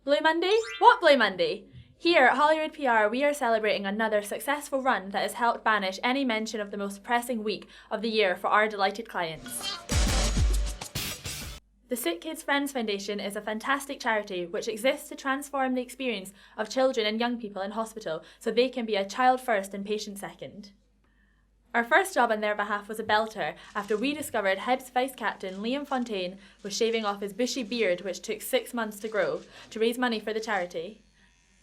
Blue Monday? What Blue Monday? Here at Holyrood PR, we are celebrating another successful run that has helped banish any mention of the most pressing week of the year for our delighted clients. The Sick Kids Friends Foundation is a fantastic charity which exists to transform the experience of children and young people in hospital so they can be a child first and patient second. Our first job on their behalf was a belter after we discovered Hibs vice-captain Liam Fontaine was shaving off his bushy beard, which took 6 months to grow, to raise money for the charity.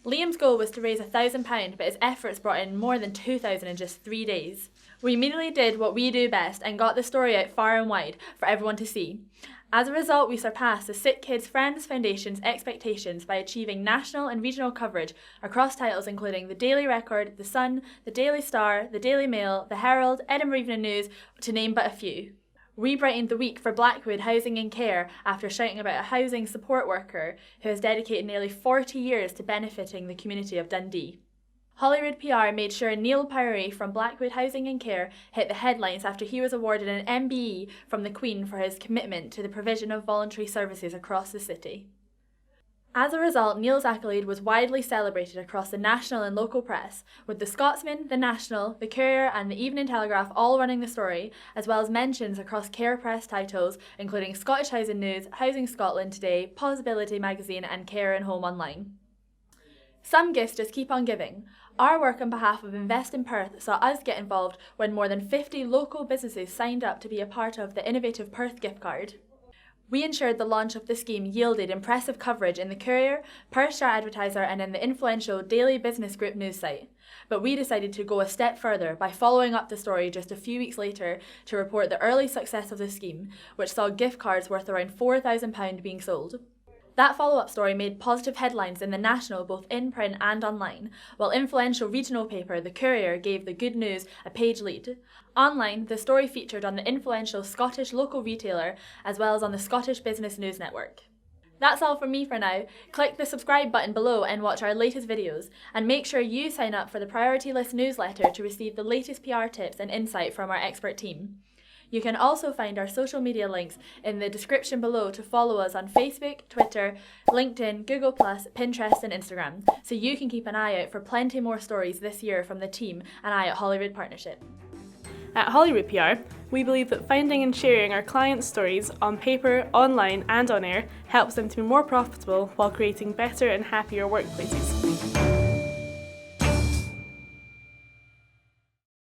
Liam's goal was to raise £1,000, but his efforts brought in more than £2,000 in just 3 days. We immediately did what we do best and got the story out far and wide for everyone to see. As a result, we surpassed the Sick Kids Friends Foundation's expectations by achieving national and regional coverage across titles including the Daily Record, the Sun, the Daily Star, the Daily Mail, the Herald, Edinburgh Evening News, to name but a few. We brightened the week for Blackwood Housing and Care after shouting about a housing support worker who has dedicated nearly 40 years to benefiting the community of Dundee. Holyrood PR made sure Neil Powery from Blackwood Housing and Care hit the headlines after he was awarded an MBE from the Queen for his commitment to the provision of voluntary services across the city. As a result, Neil's accolade was widely celebrated across the national and local press, with the Scotsman, the National, the Courier and the Evening Telegraph all running the story, as well as mentions across Care Press titles including Scottish Housing News, Housing Scotland Today, Possibility Magazine and Care and Home Online. Some gifts just keep on giving. Our work on behalf of Invest in Perth saw us get involved when more than 50 local businesses signed up to be a part of the innovative Perth gift card. We ensured the launch of the scheme yielded impressive coverage in the Courier, Perth Star Advertiser and in the influential Daily Business Group news site. But we decided to go a step further by following up the story just a few weeks later to report the early success of the scheme, which saw gift cards worth around £4,000 being sold. That follow-up story made positive headlines in the National both in print and online, while influential regional paper The Courier gave the good news a page lead. Online, the story featured on the influential Scottish local retailer as well as on the Scottish Business News Network. That's all from me for now. Click the subscribe button below and watch our latest videos, and make sure you sign up for the Priority List newsletter to receive the latest PR tips and insight from our expert team. You can also find our social media links in the description below to follow us on Facebook, Twitter, LinkedIn, Google+, Pinterest and Instagram, so you can keep an eye out for plenty more stories this year from the team and I at Holyrood Partnership. At Holyrood PR, we believe that finding and sharing our clients' stories on paper, online and on air helps them to be more profitable while creating better and happier workplaces.